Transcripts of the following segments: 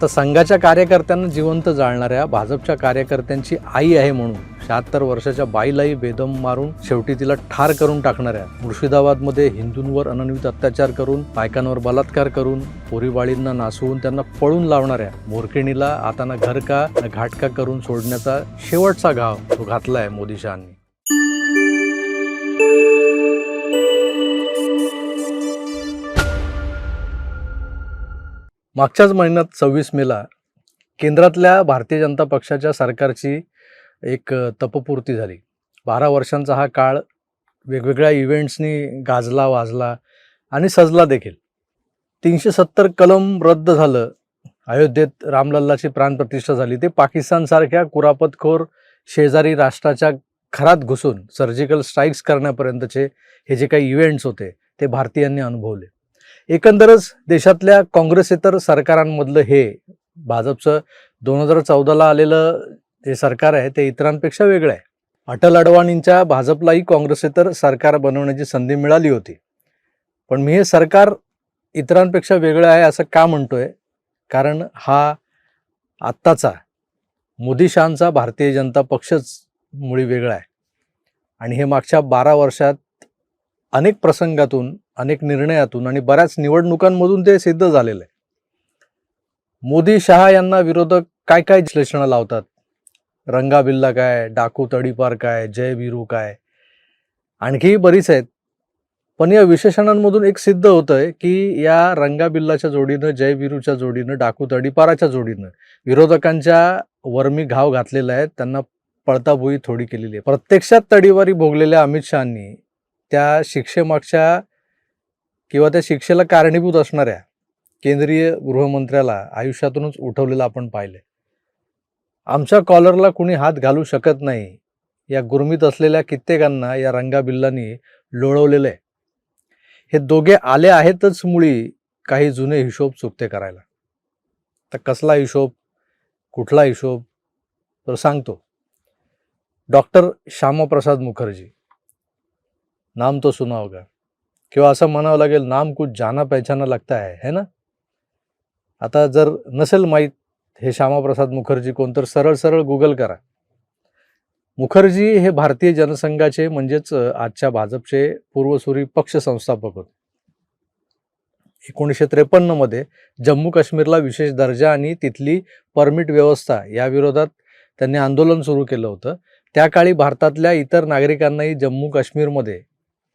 आता संघाच्या कार्यकर्त्यांना जिवंत जाळणाऱ्या भाजपच्या कार्यकर्त्यांची आई आहे म्हणून 76 वर्षाच्या बाईलाही बेदम मारून शेवटी तिला ठार करून टाकणाऱ्या, मुर्शिदाबादमध्ये हिंदूंवर अनन्वित अत्याचार करून, बायकांवर बलात्कार करून, पोरीबाळींना नासवून त्यांना पळून लावणाऱ्या मोरखेणीला आता ना घर का ना घाट का करून सोडण्याचा शेवटचा घाव तो घातलाय मोदी शहांनी. मागच्याच महिन्यात 26 मेला केंद्रातल्या भारतीय जनता पक्षाच्या सरकारची एक तपपूर्ती झाली. 12 वर्षांचा हा काळ वेगवेगळ्या इव्हेंट्सनी गाजला, वाजला आणि सजला देखील. 370 कलम रद्द झालं. अयोध्येत रामलल्लाची प्राणप्रतिष्ठा झाली. ते पाकिस्तानसारख्या कुरापतखोर शेजारी राष्ट्राच्या घरात घुसून सर्जिकल स्ट्राईक्स करण्यापर्यंतचे हे जे काही इव्हेंट्स होते ते भारतीयांनी अनुभवले. एकंदरच देशातल्या काँग्रेसेतर सरकारांमधलं हे भाजपचं 2014ला आलेलं जे सरकार आहे ते इतरांपेक्षा वेगळं आहे. अटल अडवाणींच्या भाजपलाही काँग्रेसेतर सरकार बनवण्याची संधी मिळाली होती. पण मी हे सरकार इतरांपेक्षा वेगळं आहे असं का म्हणतोय? कारण हा आत्ताचा मोदी शहांचा भारतीय जनता पक्षच मुळी वेगळा आहे. आणि हे मागच्या 12 वर्षात अनेक प्रसंगातून, अनेक निर्णयातून आणि बऱ्याच निवडणुकांमधून ते सिद्ध झालेलं आहे. मोदी शहा यांना विरोधक काय काय विश्लेषणं लावतात. रंगाबिल्ला काय, डाकू तडीपार काय, जय वीरू काय, आणखी बरीच आहेत. पण या विशेषणांमधून एक सिद्ध होतंय की या रंगाबिल्लाच्या जोडीनं, जय वीरूच्या जोडीनं, डाकू तडीपाराच्या जोडीनं विरोधकांच्या वर्मी घाव घातलेला आहे. त्यांना पळताभुई थोडी केलेली आहे. प्रत्यक्षात तडीवारी भोगलेल्या अमित शहांनी त्या शिक्षेमागच्या किंवा त्या शिक्षेला कारणीभूत असणाऱ्या केंद्रीय गृहमंत्र्याला आयुष्यातूनच उठवलेलं आपण पाहिलं. आमच्या कॉलरला कुणी हात घालू शकत नाही या गुरमीत असलेल्या कित्येकांना या रंगाबिल्लांनी लोळवलेलं आहे. हे दोघे आले आहेतच मुळी काही जुने हिशोब चुकते करायला. तर कसला हिशोब, कुठला हिशोब, तर सांगतो. डॉक्टर श्यामाप्रसाद मुखर्जी, नाम तो सुना होगा, किंवा असं म्हणावं लागेल नाम कुछ जाना पहचाना लगता है ना. आता जर नसेल माहीत हे श्यामाप्रसाद मुखर्जी कोण, तर सरळ सरळ गुगल करा. मुखर्जी हे भारतीय जनसंघाचे म्हणजेच आजच्या भाजपचे पूर्वसूरी पक्ष संस्थापक होते. 1953 मध्ये जम्मू काश्मीरला विशेष दर्जा आणि तिथली परमिट व्यवस्था या विरोधात त्यांनी आंदोलन सुरू केलं होतं. त्या काळी भारतातल्या इतर नागरिकांनाही जम्मू काश्मीरमध्ये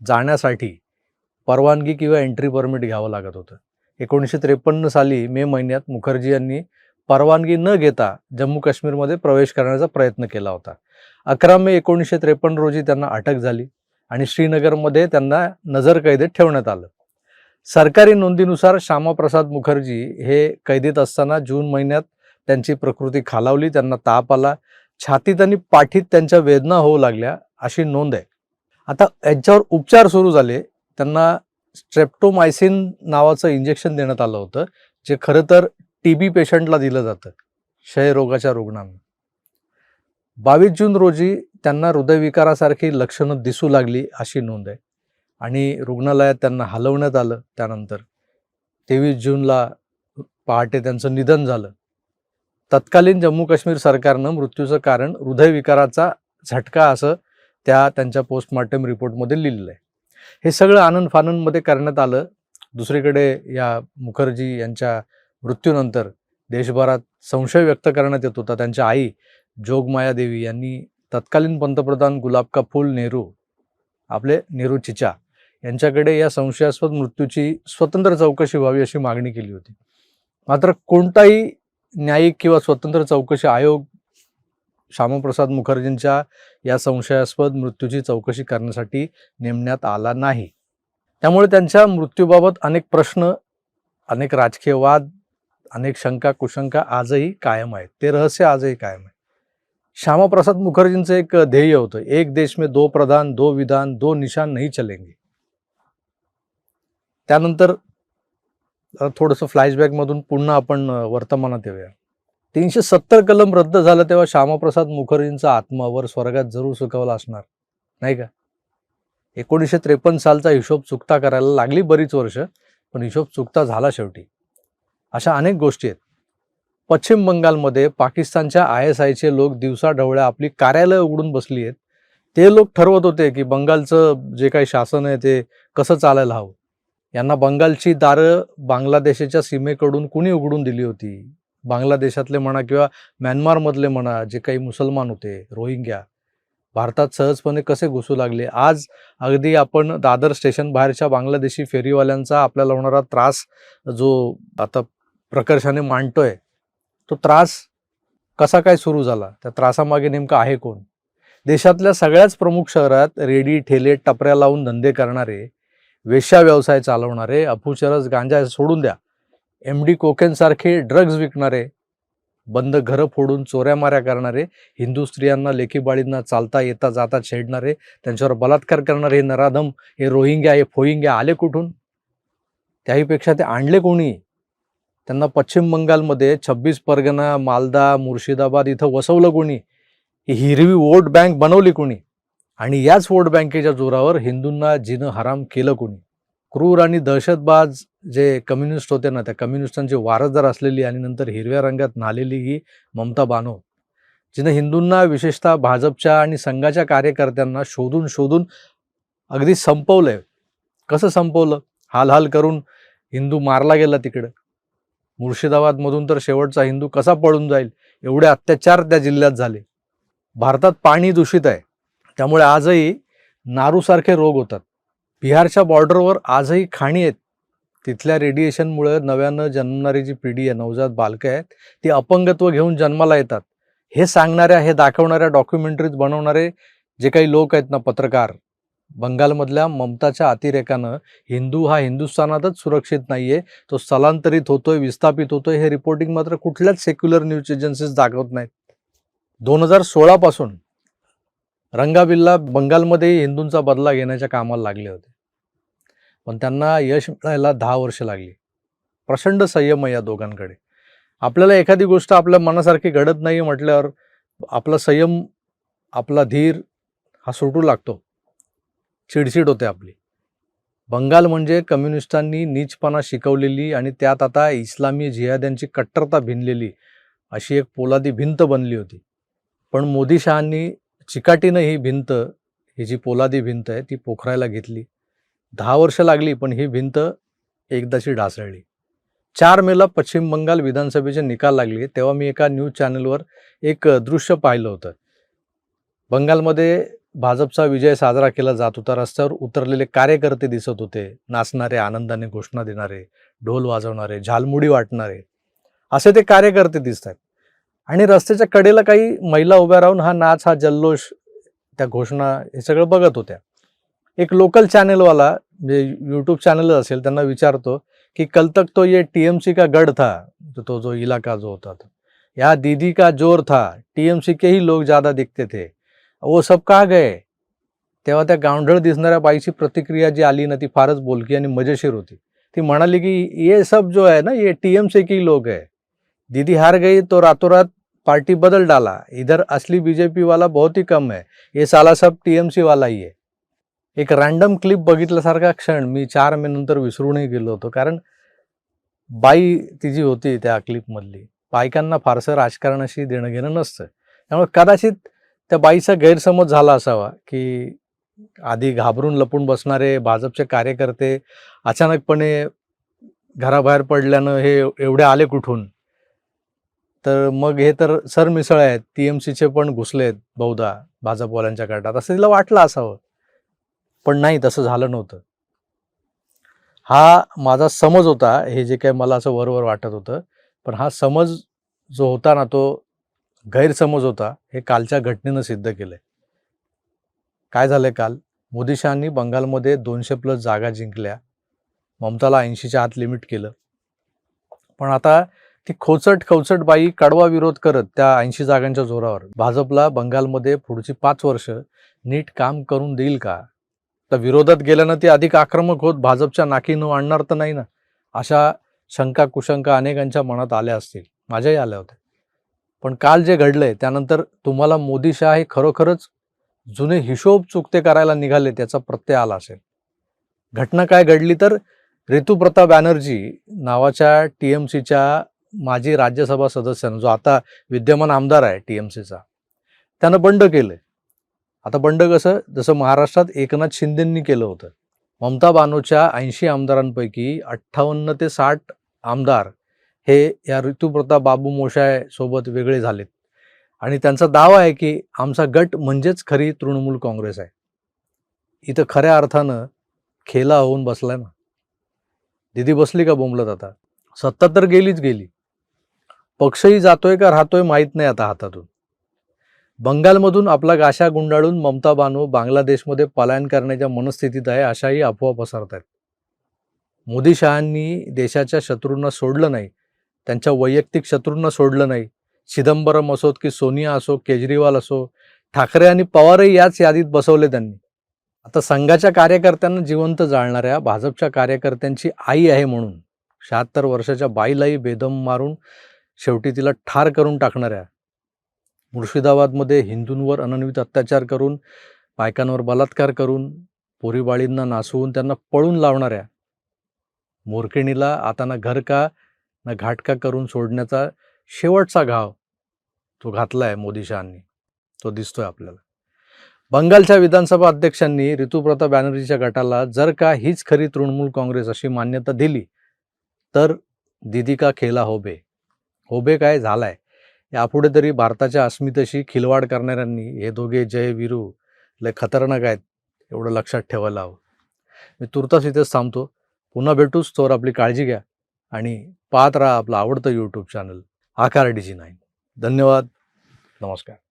जाण्यासाठी परवानगी किंवा एंट्री परमिट घ्यावं लागत होतं. 1953 साली मे महिन्यात मुखर्जी यांनी परवानगी न घेता जम्मू काश्मीरमध्ये प्रवेश करण्याचा प्रयत्न केला होता. 11 मे 1953 रोजी त्यांना अटक झाली आणि श्रीनगरमध्ये त्यांना नजरकैदेत ठेवण्यात आलं. सरकारी नोंदीनुसार श्यामाप्रसाद मुखर्जी हे कैदेत असताना जून महिन्यात त्यांची प्रकृती खालावली. त्यांना ताप आला, छातीत आणि पाठीत त्यांच्या वेदना होऊ लागल्या अशी नोंद आहे. आता यांच्यावर उपचार सुरू झाले. त्यांना स्ट्रेप्टोमायसिन नावाचं इंजेक्शन देण्यात आलं होतं, जे खरं तर TB पेशंटला दिलं जातं, क्षयरोगाच्या रुग्णांना. 22 जून रोजी त्यांना हृदयविकारासारखी लक्षणं दिसू लागली अशी नोंद आहे आणि रुग्णालयात त्यांना हलवण्यात आलं. त्यानंतर 23 जूनला पहाटे त्यांचं निधन झालं. तत्कालीन जम्मू काश्मीर सरकारनं मृत्यूचं कारण हृदयविकाराचा झटका असं त्यांच्या पोस्टमॉर्टम रिपोर्टमध्ये लिहिलेलं आहे. हे सगळं आनंद फानंदमध्ये करण्यात आलं. दुसरीकडे या मुखर्जी यांच्या मृत्यूनंतर देशभरात संशय व्यक्त करण्यात येत होता. त्यांच्या आई जोगमाया देवी यांनी तत्कालीन पंतप्रधान गुलाब का फूल नेहरू, आपले नेहरू चिचा, यांच्याकडे या संशयास्पद मृत्यूची स्वतंत्र चौकशी व्हावी अशी मागणी केली होती. मात्र कोणताही न्यायिक किंवा स्वतंत्र चौकशी आयोग श्यामाप्रसाद मुखर्जींच्या या संशयास्पद मृत्यूची चौकशी करण्यासाठी नेमण्यात आला नाही. त्यामुळे त्यांच्या मृत्यूबाबत अनेक प्रश्न, अनेक राजकीय वाद, अनेक शंका कुशंका आजही कायम आहेत. ते रहस्य आजही कायम आहे. श्यामाप्रसाद मुखर्जींचं एक ध्येय होतं, एक देश में दो प्रधान, दो विधान, दो निशान नहीं चलेंगे. त्यानंतर थोडंसं फ्लॅशबॅकमधून पुन्हा आपण वर्तमानात येऊया. 370 कलम रद्द झालं तेव्हा श्यामाप्रसाद मुखर्जींचा आत्मा वर स्वर्गात जरूर सुखावला असणार, नाही का? 1953 सालचा हिशोब चुकता करायला लागली बरीच वर्ष, पण हिशोब चुकता झाला शेवटी. अशा अनेक गोष्टी आहेत. पश्चिम बंगालमध्ये पाकिस्तानच्या ISIचे लोक दिवसाढवळ्या आपली कार्यालय उघडून बसली आहेत. ते लोक ठरवत होते की बंगालचं जे काही शासन आहे ते कसं चालायला हवं. यांना बंगालची दारं बांगलादेशाच्या सीमेकडून कुणी उघडून दिली होती? बांगलादेशातले म्हणा किंवा म्यानमारमधले म्हणा, जे काही मुसलमान होते, रोहिंग्या, भारतात सहजपणे कसे घुसू लागले. आज अगदी आपण दादर स्टेशन बाहेरच्या बांगलादेशी फेरीवाल्यांचा आपल्याला होणारा त्रास जो आता प्रकर्षाने मांडतोय, तो त्रास कसा काय सुरू झाला? त्या त्रासामागे नेमकं आहे कोण? देशातल्या सगळ्याच प्रमुख शहरात रेडी, ठेले, टपऱ्या लावून धंदे करणारे, वेश्या व्यवसाय चालवणारे, अफूचरस, गांजा सोडून द्या, MD कोकेनसारखे ड्रग्ज विकणारे, बंद घरं फोडून चोऱ्यामाऱ्या करणारे, हिंदू स्त्रियांना, लेकीबाळींना चालता येता जाता छेडणारे, त्यांच्यावर बलात्कार करणारे हे नराधम, हे रोहिंग्या, हे फोहिंग्या आले कुठून? त्याहीपेक्षा ते आणले कोणी? त्यांना पश्चिम बंगालमध्ये 26 परगणा, मालदा, मुर्शिदाबाद इथं वसवलं कोणी? ही हिरवी वोट बँक बनवली कोणी? आणि याच वोट बँकेच्या जोरावर हिंदूंना जिनं हराम केलं कोणी? क्रूर आणि दहशतबाज जे कम्युनिस्ट होते ना, त्या कम्युनिस्टांची वारसदार असलेली आणि नंतर हिरव्या रंगात न्हालेली ही ममता बानो, जिनं हिंदूंना, विशेषतः भाजपच्या आणि संघाच्या कार्यकर्त्यांना शोधून शोधून अगदी संपवलंय. कसं संपवलं? हाल करून हिंदू मारला गेला तिकडं. मुर्शिदाबादमधून तर शेवटचा हिंदू कसा पळून जाईल, एवढे अत्याचार त्या जिल्ह्यात झाले. भारतात पाणी दूषित आहे, त्यामुळे आजही नारूसारखे रोग होतात. बिहारच्या बॉर्डरवर आजही खाणी आहेत. तिथल्या रेडिएशनमुळे नव्यानं जन्मणारी जी पिढी आहे, नवजात बालकं आहेत, ती अपंगत्व घेऊन जन्माला येतात. हे सांगणाऱ्या, हे दाखवणाऱ्या, डॉक्युमेंटरीज बनवणारे जे काही लोक आहेत ना, पत्रकार, बंगालमधल्या ममताच्या अतिरेकानं हिंदू हा हिंदुस्थानातच सुरक्षित नाहीये, तो स्थलांतरित होतोय, विस्थापित होतोय, हे रिपोर्टिंग मात्र कुठल्याच सेक्युलर न्यूज एजन्सीज दाखवत नाहीत. 2016 पासून रंगाबिल्ला बंगालमध्ये हिंदूंचा बदला घेण्याच्या कामाला लागले होते, पण त्यांना यश मिळायला 10 वर्ष लागली. प्रचंड संयम आहे या दोघांकडे. आपल्याला एखादी गोष्ट आपल्या मनासारखी घडत नाही म्हटल्यावर आपला संयम, आपला धीर हा सुटू लागतो, चिडचिड होते आपली. बंगाल म्हणजे कम्युनिस्टांनी नीचपणा शिकवलेली आणि त्यात आता इस्लामी जिहाद्यांची कट्टरता भिनलेली अशी एक पोलादी भिंत बनली होती. पण मोदी शहांनी चिकाटीनं ही भिंत, ही जी पोलादी भिंत आहे, ती पोखरायला घेतली. 10 वर्ष लागली, पण ही भिंत एकदाची ढासळली. 4 मेला पश्चिम बंगाल विधानसभेचे निकाल लागले, तेव्हा मी एका न्यूज चॅनलवर एक दृश्य पाहिलं होतं. बंगालमध्ये भाजपचा विजय साजरा केला जात होता. रस्त्यावर उतरलेले कार्यकर्ते दिसत होते, नाचणारे, आनंदाने घोषणा देणारे, ढोल वाजवणारे, झालमुडी वाटणारे, असे ते कार्यकर्ते दिसत आहेत. आणि रस्त्याच्या कडेला काही महिला उभ्या राहून हा नाच, हा जल्लोष, त्या घोषणा हे सगळं बघत होत्या. एक लोकल चॅनलवाला, जे यूट्यूब चॅनल असेल, त्यांना विचारतो की कल तक तो ये TMC का गढ़ था, तो जो इलाका जो होता था, यहाँ दीदी का जोर था, TMC के ही लोग ज़्यादा दिखते थे, वो सब कहाँ गए? तेव्हा त्या गावंढळ दिसणाऱ्या बाईची प्रतिक्रिया जी आली ना, ती फारच बोलकी आणि मजेशीर होती. ती म्हणाली की ये सब जो है ना, ये TMC के ही लोग है. दीदी हार गई तो रातों रात पार्टी बदल डाला, इधर असली BJP वाला बहुत ही कम है, ये साला सब TMC वाला ही है. एक रॅन्डम क्लिप बघितल्यासारखा क्षण मी 4 मे नंतर विसरूनही गेलो होतो. कारण बाई ती जी होती त्या क्लिपमधली, बायकांना फारसं राजकारणाशी देणं घेणं नसतं. त्यामुळे कदाचित त्या बाईचा गैरसमज झाला असावा की आधी घाबरून लपून बसणारे भाजपचे कार्यकर्ते अचानकपणे घराबाहेर पडल्यानं हे एवढे आले कुठून? तर मग हे तर सरमिसळ आहेत, TMCचे पण घुसलेत बहुधा भाजपवाल्यांच्या गटात, असं तिला वाटलं असावं. पण नाही, तसं झालं नव्हतं. हा माझा समज होता, हे जे काही मला असं वरवर वाटत होतं, पण हा समज जो होता ना, तो गैरसमज होता, हे कालच्या घटनेनं सिद्ध केलंय. काय झालंय काल? मोदी शहांनी बंगालमध्ये 200+ जागा जिंकल्या, ममताला 80च्या आत लिमिट केलं. पण आता ती खोचट बाई कडवा विरोध करत त्या 80 जागांच्या जोरावर भाजपला बंगालमध्ये पुढची 5 वर्ष नीट काम करून देईल का? तर विरोधात गेल्यानं ती अधिक आक्रमक होत भाजपच्या नाकी न आणणार तर नाही ना, अशा शंका कुशंका अनेकांच्या मनात आल्या असतील, माझ्याही आल्या होत्या. पण काल जे घडलंय त्यानंतर तुम्हाला मोदी शहा हे खरोखरच जुने हिशोब चुकते करायला निघाले त्याचा प्रत्यय आला असेल. घटना काय घडली तर ऋतुप्रता बॅनर्जी नावाच्या TMCच्या माजी राज्यसभा सदस्यानं, जो आता विद्यमान आमदार आहे TMCचा, त्यानं बंड केलंय. आता बंड कसं, जसं महाराष्ट्रात एकनाथ शिंदेंनी केलं होतं. ममता बानोच्या 80 आमदारांपैकी 58 ते 60 आमदार हे या ऋतुप्रताप बाबू मोशाय सोबत वेगळे झालेत आणि त्यांचा दावा आहे की आमचा गट म्हणजेच खरी तृणमूल काँग्रेस आहे. इथं खऱ्या अर्थानं खेला होऊन बसलाय ना. दिदी बसली का बोंबलत आता. सत्ता तर गेलीच गेली, पक्षही जातोय का राहतोय माहीत नाही आता हातातून. बंगालमधून आपला गाशा गुंडाळून ममता बानो बांगलादेशमध्ये पलायन करण्याच्या मनस्थितीत आहे, अशाही अफवा पसरत आहेत. मोदी शहांनी देशाच्या शत्रूंना सोडलं नाही, त्यांच्या वैयक्तिक शत्रूंना सोडलं नाही. चिदंबरम असोत की सोनिया असो, केजरीवाल असो, ठाकरे आणि पवारही याच यादीत बसवले त्यांनी. आता संघाच्या कार्यकर्त्यांना जिवंत जाळणाऱ्या भाजपच्या कार्यकर्त्यांची आई आहे म्हणून 76 वर्षाच्या बाईलाही बेदम मारून शेवटी तिला ठार करून टाकणाऱ्या, मुर्शिदाबादमध्ये हिंदूंवर अनन्वित अत्याचार करून, बायकांवर बलात्कार करून, पोरीबाळींना नासवून त्यांना पळून लावणाऱ्या मोरकिणीला आता ना घर का ना घाट का करून सोडण्याचा शेवटचा घाव तो घातलाय मोदी शहांनी. तो दिसतोय आपल्याला. बंगालच्या विधानसभा अध्यक्षांनी ऋतुप्रताप बॅनर्जीच्या गटाला जर का हीच खरी तृणमूल काँग्रेस अशी मान्यता दिली तर दीदी का खेला होबे काय झालाय. यापुढे तरी भारताच्या अस्मितेशी खिलवाड करणाऱ्यांनी हे दोघे जय वीरू लय खतरनाक आहेत एवढं लक्षात ठेवायला हवं. मी तुर्तास इथेच थांबतो. पुन्हा भेटूच, तोवर आपली काळजी घ्या आणि पाहत राहा आपलं आवडतं YouTube चॅनल आकार DG9. धन्यवाद. नमस्कार.